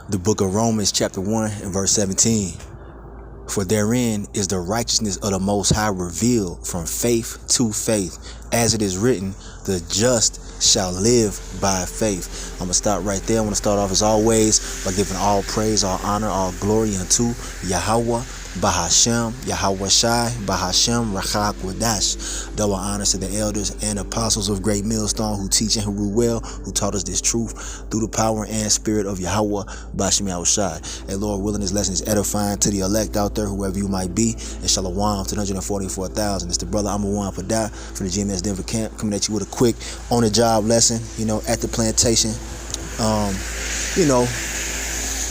The book of Romans chapter 1 and verse 17. For therein is the righteousness of the Most High revealed from faith to faith. As it is written, the just shall live by faith. I'm going to stop right there. I want to start off as always by giving all praise, all honor, all glory unto Yahweh, Bahashem, Yahweh Shai, Bahashem, Rachak Wadash. Double honors to the elders and apostles of Great Millstone who teach and who rule well, who taught us this truth through the power and spirit of Yahweh, Bahashem Yahweh Shai. And Lord willing, this lesson is edifying to the elect out there, whoever you might be. And Shalom to 144,000. It's the brother Amawan Padah from the GMS Denver camp, coming at you with a quick on-the-job lesson, at the plantation,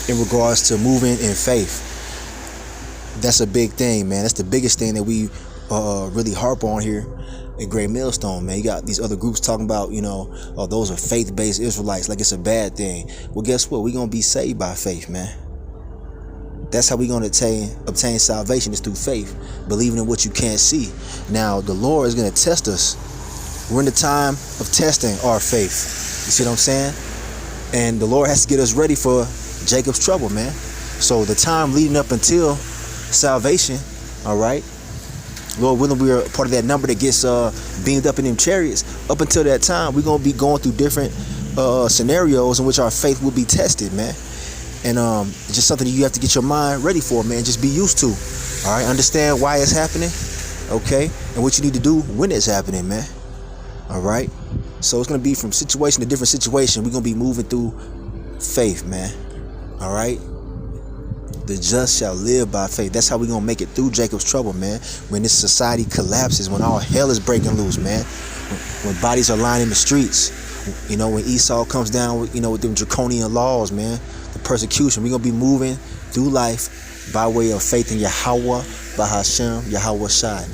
in regards to moving in faith. That's a big thing, man. That's the biggest thing that we really harp on here at Great Millstone, man. You got these other groups talking about, those are faith-based Israelites, like it's a bad thing. Well, guess what? We're going to be saved by faith, man. That's how we're going to obtain salvation, is through faith, believing in what you can't see. Now, the Lord is going to test us. We're in the time of testing our faith. You see what I'm saying? And the Lord has to get us ready for Jacob's trouble, man. So the time leading up until salvation, all right, Lord willing, we are part of that number that gets beamed up in them chariots. Up until that time, we're going to be going through different scenarios in which our faith will be tested, man. And it's just something that you have to get your mind ready for, man. Just be used to. All right, understand why it's happening, okay, and what you need to do when it's happening, man. All right, so it's going to be from situation to different situation. We're going to be moving through faith, man. All right, the just shall live by faith. That's how we're going to make it through Jacob's trouble, man. When this society collapses, when all hell is breaking loose, man. When bodies are lying in the streets, when Esau comes down with, with them draconian laws, man. The persecution, we're going to be moving through life by way of faith in Yahweh, Bahashem, Yahweh Shai.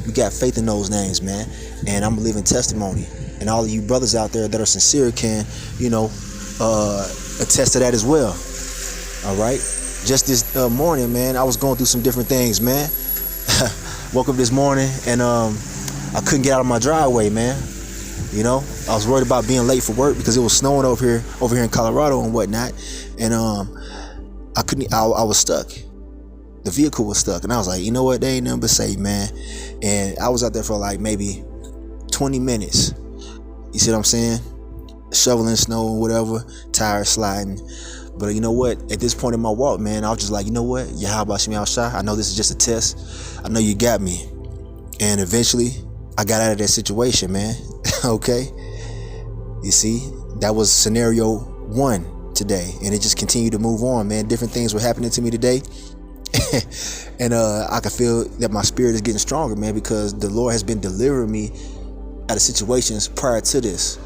We got faith in those names, man. And I'm a living testimony. And all of you brothers out there that are sincere can, attest to that as well. All right. Just this morning, man, I was going through some different things, man. Woke up this morning and I couldn't get out of my driveway, man. I was worried about being late for work because it was snowing over here in Colorado and whatnot. And I was stuck. The vehicle was stuck. And I was like, you know what? They ain't nothing but safe, man. And I was out there for like maybe 20 minutes. You see what I'm saying? Shoveling snow and whatever, tires sliding. But you know what? At this point in my walk, man, I was just like, you know what? Yahweh Shai, I know this is just a test. I know you got me. And eventually, I got out of that situation, man. Okay? You see, that was scenario 1 today. And it just continued to move on, man. Different things were happening to me today. And I can feel that my spirit is getting stronger, man, because the Lord has been delivering me out of situations prior to this.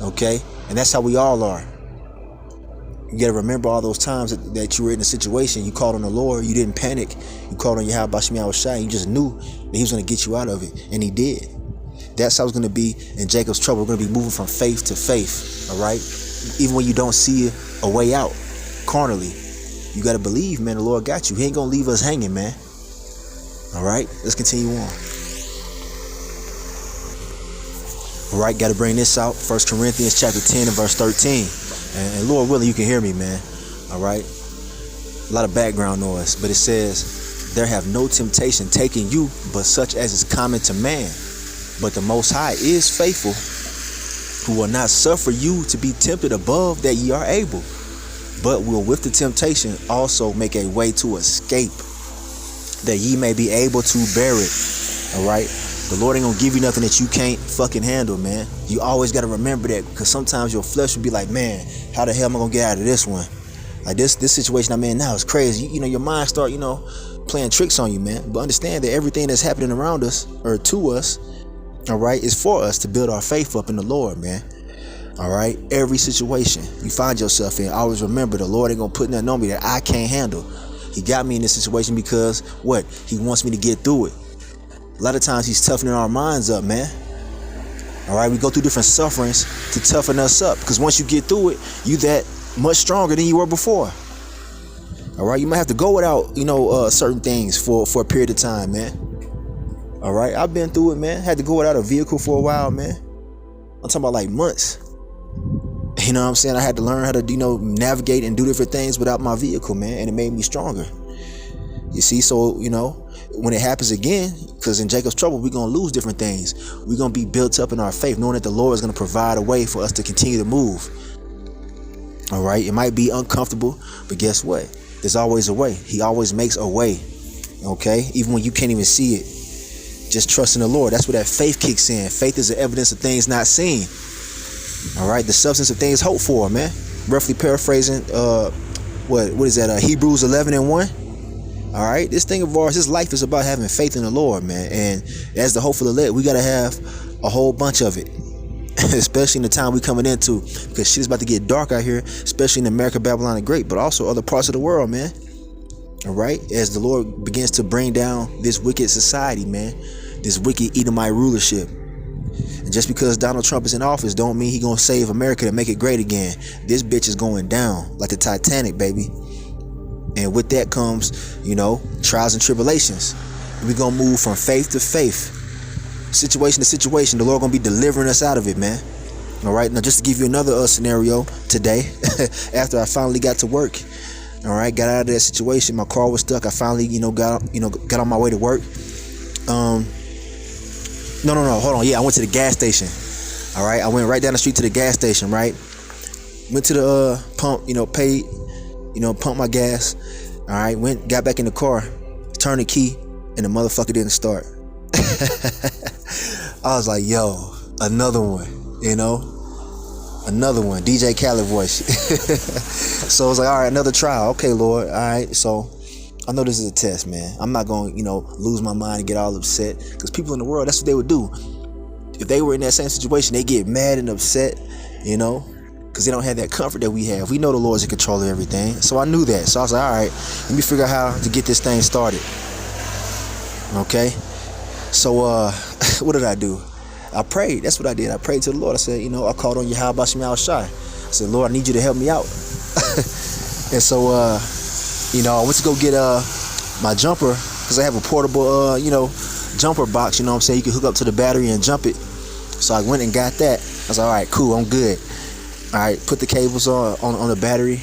Okay? And that's how we all are. You got to remember all those times that you were in a situation, you called on the Lord, you didn't panic, you called on Yahweh Shai, you just knew that he was going to get you out of it, and he did. That's how it's going to be in Jacob's trouble. We're going to be moving from faith to faith, all right? Even when you don't see a way out carnally, you got to believe, man, the Lord got you. He ain't going to leave us hanging, man. All right, let's continue on. All right, got to bring this out. 1 Corinthians chapter 10 and verse 13. And Lord willing, you can hear me, man. All right. A lot of background noise, but it says, there have no temptation taken you, but such as is common to man. But the Most High is faithful, who will not suffer you to be tempted above that ye are able, but will with the temptation also make a way to escape, that ye may be able to bear it. All right. The Lord ain't gonna give you nothing that you can't fucking handle, man. You always gotta remember that, because sometimes your flesh will be like, man, how the hell am I gonna get out of this one? Like this situation I'm in now is crazy. Your mind start, playing tricks on you, man. But understand that everything that's happening around us or to us, all right, is for us to build our faith up in the Lord, man. All right, every situation you find yourself in, always remember the Lord ain't gonna put nothing on me that I can't handle. He got me in this situation because what? He wants me to get through it. A lot of times he's toughening our minds up, man. All right, we go through different sufferings to toughen us up, because once you get through it, you that much stronger than you were before. All right, you might have to go without, certain things for a period of time, man. All right, I've been through it, man. Had to go without a vehicle for a while, man. I'm talking about like months. You know what I'm saying? I had to learn how to, navigate and do different things without my vehicle, man. And it made me stronger. You see, so, when it happens again, because in Jacob's trouble, we're going to lose different things. We're going to be built up in our faith, knowing that the Lord is going to provide a way for us to continue to move. All right. It might be uncomfortable, but guess what? There's always a way. He always makes a way. Okay. Even when you can't even see it, just trust in the Lord. That's where that faith kicks in. Faith is the evidence of things not seen. All right. The substance of things hoped for, man. Roughly paraphrasing, what is that? Hebrews 11:1. All right. This thing of ours, this life is about having faith in the Lord, man. And as the hopeful elect, we got to have a whole bunch of it. Especially in the time we coming into, because shit is about to get dark out here, especially in America, Babylon the Great, but also other parts of the world, man. All right, as the Lord begins to bring down this wicked society, man, this wicked Edomite rulership. And just because Donald Trump is in office don't mean he gonna save America to make it great again. This bitch is going down like the Titanic, baby. And with that comes, trials and tribulations. We gonna move from faith to faith, situation to situation. The Lord gonna be delivering us out of it, man. All right. Now, just to give you another scenario today, after I finally got to work, all right, got out of that situation. My car was stuck. I finally, got on my way to work. No, hold on. Yeah, I went to the gas station. All right, I went right down the street to the gas station. Right, went to the pump. Paid. Pumped my gas. All right, got back in the car, turned the key, and the motherfucker didn't start. I was like, yo, another one, another one, DJ Khaled voice. So I was like, all right, another trial. Okay, Lord. All right. So I know this is a test, man. I'm not going to, lose my mind and get all upset, because people in the world, that's what they would do. If they were in that same situation, they get mad and upset, because they don't have that comfort that we have. We know the Lord's in control of everything. So I knew that. So I was like, all right, let me figure out how to get this thing started. Okay. So what did I do? I prayed. That's what I did. I prayed to the Lord. I said, I called on Yahweh Shemel Shai. I said, Lord, I need you to help me out. And so, I went to go get my jumper, because I have a portable, jumper box. You know what I'm saying? You can hook up to the battery and jump it. So I went and got that. I was like, all right, cool, I'm good. All right, put the cables on the battery.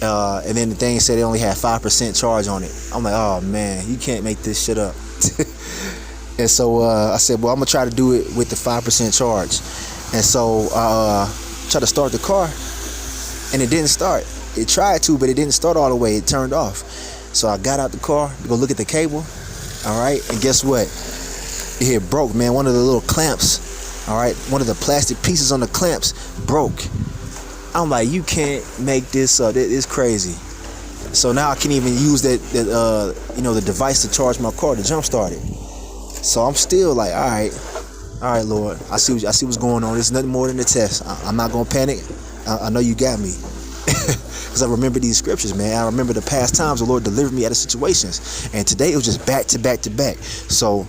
And then the thing said it only had 5% charge on it. I'm like, oh man, you can't make this shit up. And so I said, well, I'm gonna try to do it with the 5% charge. And so I tried to start the car, and it didn't start. It tried to, but it didn't start all the way. It turned off. So I got out the car to go look at the cable. All right, and guess what? It had broke, man. One of the little clamps. All right, one of the plastic pieces on the clamps broke. I'm like, you can't make this up. It's crazy. So now I can't even use the device to charge my car to jump start it. So I'm still like, all right, Lord, I see what's going on. It's nothing more than a test. I'm not gonna panic. I know you got me, because I remember these scriptures, man. I remember the past times the Lord delivered me out of situations, and today it was just back to back to back. So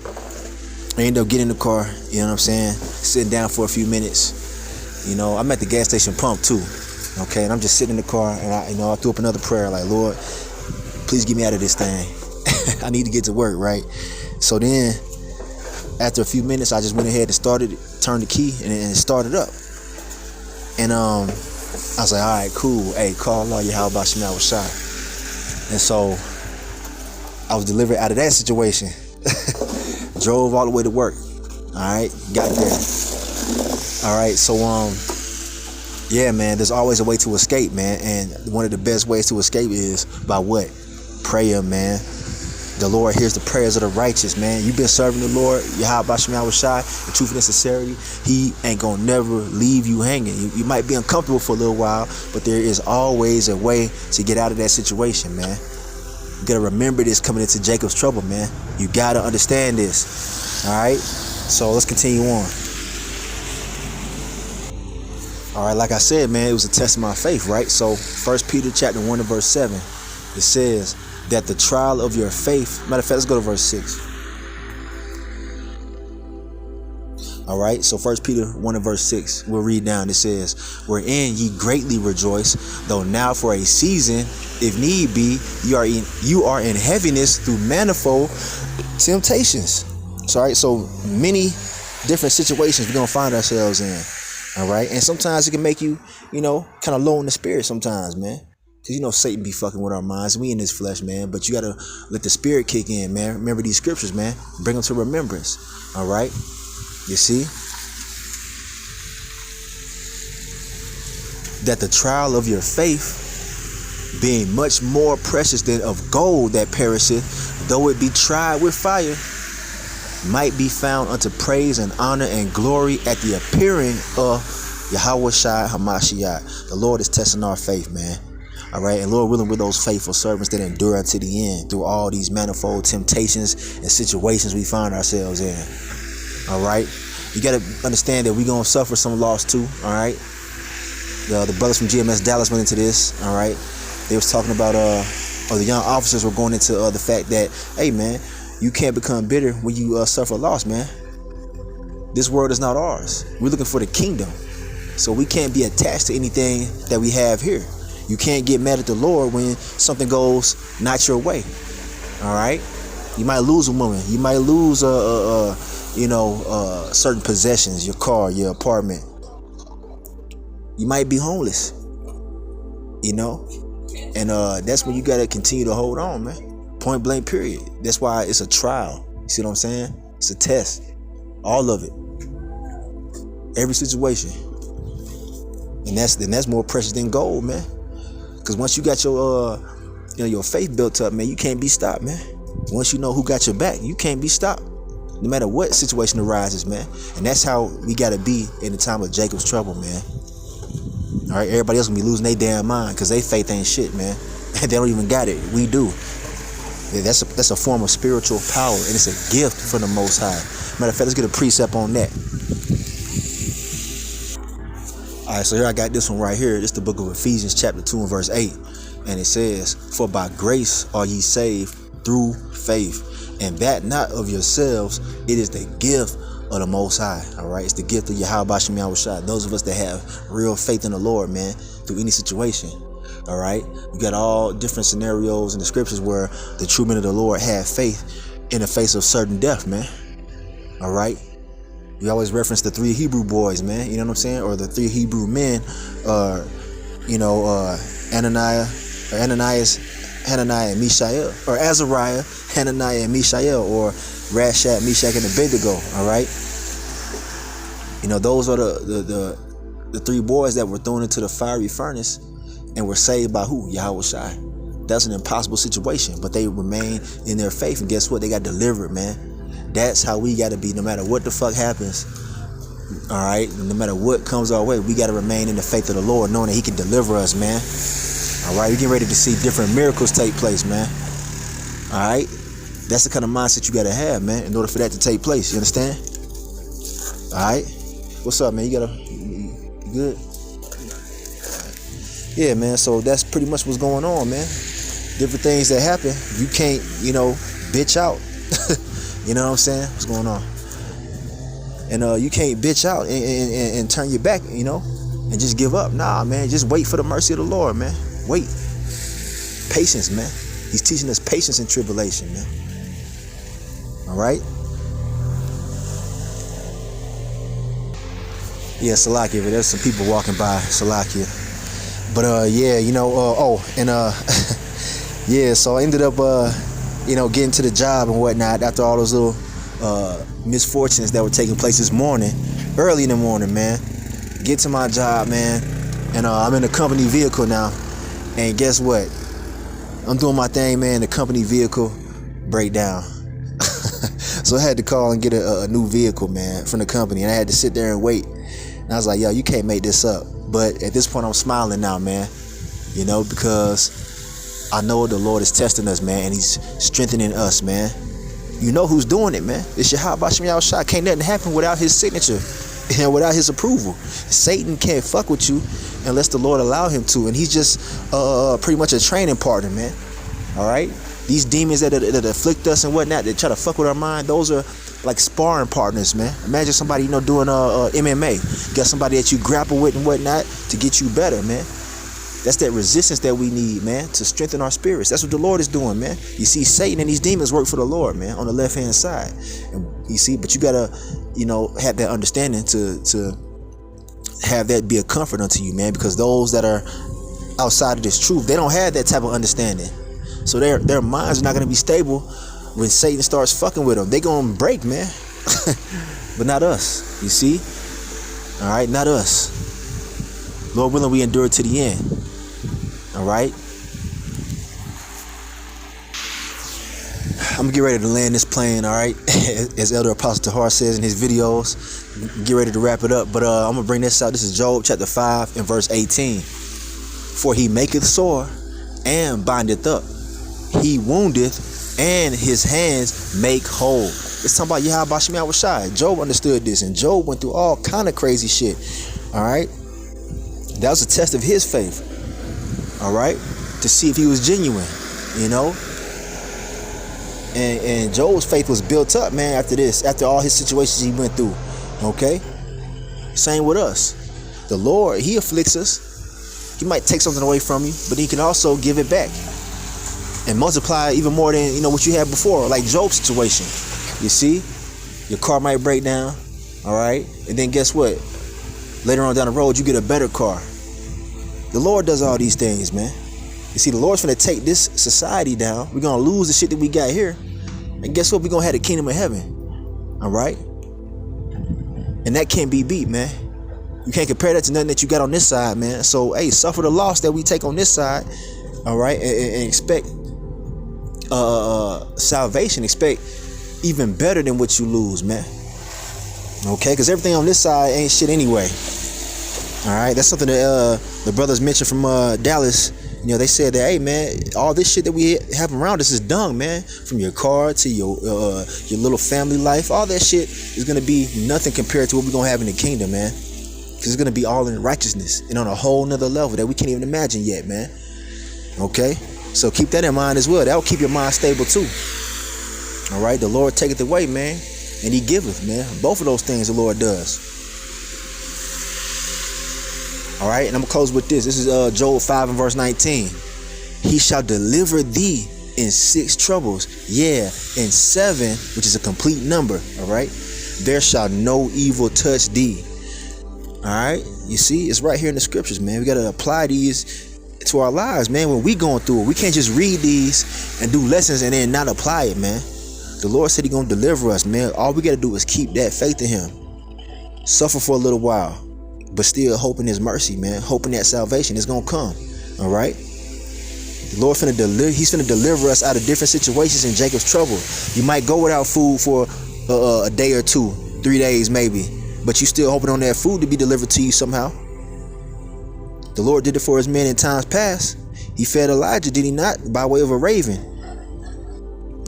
I ended up getting in the car. You know what I'm saying? Sitting down for a few minutes. I'm at the gas station pump too. Okay, and I'm just sitting in the car, and I threw up another prayer, like, Lord, please get me out of this thing. I need to get to work, right? So then, after a few minutes, I just went ahead and started it, turned the key, and it started up. And I was like, all right, cool. Hey, call Allah Yahweh Shemel Shai. And so I was delivered out of that situation. Drove all the way to work. All right, got there. All right, so yeah, man, there's always a way to escape, man. And one of the best ways to escape is by what? Prayer, man. The Lord hears the prayers of the righteous, man. You've been serving the Lord, Yahweh Shemel Shai, in truth and sincerity. He ain't gonna never leave you hanging. You might be uncomfortable for a little while, but there is always a way to get out of that situation, man. You gotta remember this coming into Jacob's trouble, man. You gotta understand this. All right? So let's continue on. All right, like I said, man, it was a test of my faith, right? So 1 Peter chapter 1 and verse 7, it says that the trial of your faith, matter of fact, let's go to verse 6. All right, so 1 Peter 1 and verse 6, we'll read down. It says, wherein ye greatly rejoice, though now for a season, if need be, you are in heaviness through manifold temptations. So, all right, so many different situations we're going to find ourselves in. All right. And sometimes it can make you, kind of low in the spirit sometimes, man. Because, Satan be fucking with our minds. We in this flesh, man. But you got to let the spirit kick in, man. Remember these scriptures, man. Bring them to remembrance. All right. You see? That the trial of your faith, being much more precious than of gold that perisheth, though it be tried with fire, might be found unto praise and honor and glory at the appearing of Yahawashi Hamashiach. The Lord is testing our faith, man. All right, and Lord willing, we're those faithful servants that endure unto the end through all these manifold temptations and situations we find ourselves in. All right, you got to understand that we're going to suffer some loss too. All right, the brothers from GMS Dallas went into this. All right, they was talking about or the young officers were going into the fact that, hey man, you can't become bitter when you suffer loss, man. This world is not ours. We're looking for the kingdom, so we can't be attached to anything that we have here. You can't get mad at the Lord when something goes not your way. All right, you might lose a woman. You might lose certain possessions, your car, your apartment. You might be homeless. And that's when you gotta continue to hold on, man. Point blank, period. That's why it's a trial. You see what I'm saying? It's a test. All of it. Every situation. And that's more precious than gold, man. Because once you got your faith built up, man, you can't be stopped, man. Once you know who got your back, you can't be stopped. No matter what situation arises, man. And that's how we gotta be in the time of Jacob's trouble, man. All right, everybody else gonna be losing their damn mind because they faith ain't shit, man. They don't even got it. We do. Yeah, that's a form of spiritual power, and it's a gift from the Most High. Matter of fact, let's get a precept on that. All right, so here I got this one right here. It's the book of Ephesians chapter 2 and verse 8. And it says, "For by grace are ye saved through faith, and that not of yourselves, it is the gift of the Most High." All right, it's the gift of Yahweh Shem Yahushua. Those of us that have real faith in the Lord, man, through any situation. All right, we got all different scenarios in the scriptures where the true men of the Lord had faith in the face of certain death, man. All right, we always reference the 3 Hebrew boys, man. You know what I'm saying? Or the 3 Hebrew men, Ananias, Hananiah, and Mishael, or Azariah, Hananiah, and Mishael, or Rashad, Meshach, and Abednego. All right, those are the 3 boys that were thrown into the fiery furnace and were saved by who? Yahawashi. That's an impossible situation, but they remained in their faith, and guess what? They got delivered, man. That's how we got to be, no matter what the fuck happens. All right, no matter what comes our way, we got to remain in the faith of the Lord, knowing that He can deliver us, man. All right, you're getting ready to see different miracles take place, man. All right, that's the kind of mindset you got to have, man, in order for that to take place. You understand? All right, what's up, man? You good? Yeah, man, so that's pretty much what's going on, man. Different things that happen. You can't, bitch out. You know what I'm saying? What's going on? And you can't bitch out and turn your back, and just give up. Nah, man, just wait for the mercy of the Lord, man. Wait. Patience, man. He's teaching us patience in tribulation, man. All right? Yeah, Salakia, but there's some people walking by, Salakia. But yeah, so I ended up getting to the job and whatnot after all those little misfortunes that were taking place this morning, early in the morning, man. Get to my job, man, and I'm in a company vehicle now. And guess what? I'm doing my thing, man. The company vehicle break down. So I had to call and get a new vehicle, man, from the company, and I had to sit there and wait. And I was like, yo, you can't make this up. But at this point, I'm smiling now, man, because I know the Lord is testing us, man, and He's strengthening us, man. You know who's doing it, man. It's Yahweh Shem Yahushua. Can't nothing happen without His signature and without His approval. Satan can't fuck with you unless the Lord allow him to, and he's just pretty much a training partner, man. All right, these demons that afflict us and whatnot, that try to fuck with our mind, those are like sparring partners, man. Imagine somebody, doing MMA. You got somebody that you grapple with and whatnot to get you better, man. That's that resistance that we need, man, to strengthen our spirits. That's what the Lord is doing, man. You see, Satan and these demons work for the Lord, man, on the left-hand side. And you see, but you gotta, have that understanding to have that be a comfort unto you, man, because those that are outside of this truth, they don't have that type of understanding. So their minds are not going to be stable when Satan starts fucking with them. They going to break, man. But not us, you see? All right, not us. Lord willing, we endure to the end. All right? I'm going to get ready to land this plane, all right? As Elder Apostle Tahar says in his videos, get ready to wrap it up. But I'm going to bring this out. This is Job chapter 5 and verse 18. For he maketh sore and bindeth up. He woundeth and his hands make whole. It's talking about Yahweh Bashim Yahushai. Job understood this, and Job went through all kind of crazy shit. All right? That was a test of his faith. All right? To see if he was genuine, you know? And Job's faith was built up, man, after this, after all his situations he went through. Okay? Same with us. The Lord, he afflicts us. He might take something away from you, but he can also give it back and multiply even more than, you know, what you had before, like Job's situation. You see? Your car might break down, all right? And then guess what? Later on down the road, you get a better car. The Lord does all these things, man. You see, the Lord's finna take this society down. We're gonna lose the shit that we got here. And guess what? We're gonna have the kingdom of heaven. All right? And that can't be beat, man. You can't compare that to nothing that you got on this side, man. So, hey, suffer the loss that we take on this side, all right? And expect salvation. Expect even better than what you lose, man. Okay? Because everything on this side ain't shit anyway. All right? That's something that the brothers mentioned from Dallas. You know, they said that, hey, man, all this shit that we have around us is dung, man. From your car to your little family life, all that shit is going to be nothing compared to what we're going to have in the kingdom, man. Because it's going to be all in righteousness and on a whole nother level that we can't even imagine yet, man. Okay? So keep that in mind as well. That will keep your mind stable too. All right? The Lord taketh away, man, and he giveth, man. Both of those things the Lord does. All right, and I'm gonna close with this. This is Job 5 and verse 19. He shall deliver thee in 6 troubles, yeah, in 7, which is a complete number. All right, there shall no evil touch thee. All right, you see, it's right here in the scriptures, man. We gotta apply these to our lives, man. When we going through it, we can't just read these and do lessons and then not apply it, man. The Lord said he gonna deliver us, man. All we gotta do is keep that faith in him. Suffer for a little while, but still hoping his mercy, man. Hoping that salvation is gonna come. All right. The Lord finna deliver. He's finna deliver us out of different situations in Jacob's trouble. You might go without food for a day or 2, 3 days maybe, but you still hoping on that food to be delivered to you somehow. The Lord did it for his men in times past. He fed Elijah, did he not? By way of a raven.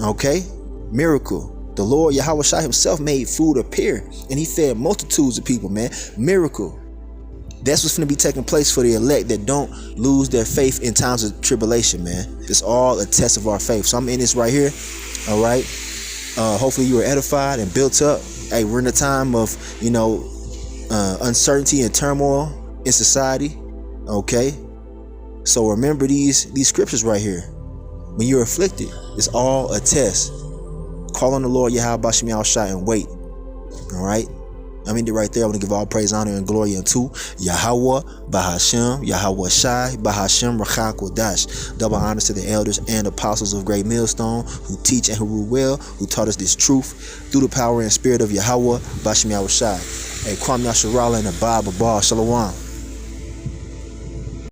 Okay. Miracle. The Lord Yahweh Shai himself made food appear, and he fed multitudes of people, man. Miracle. That's what's going to be taking place for the elect that don't lose their faith in times of tribulation, man. It's all a test of our faith. So I'm in this right here. All right. Hopefully you were edified and built up. Hey, we're in a time of, you know, uncertainty and turmoil in society. Okay. So remember these scriptures right here. When you're afflicted, it's all a test. Call on the Lord Yahweh Bashim Yahushai and wait. All right. I mean it right there. I want to give all praise, honor, and glory unto Yahweh Bahashem, Yahweh Shai, Bahashem Rachak Kodash. Double honors to the elders and apostles of Great Millstone who teach and who rule well, who taught us this truth through the power and spirit of Yahweh Bashim Yahushai. Hey, Kwam Yasharala and Abba Baba Shalom.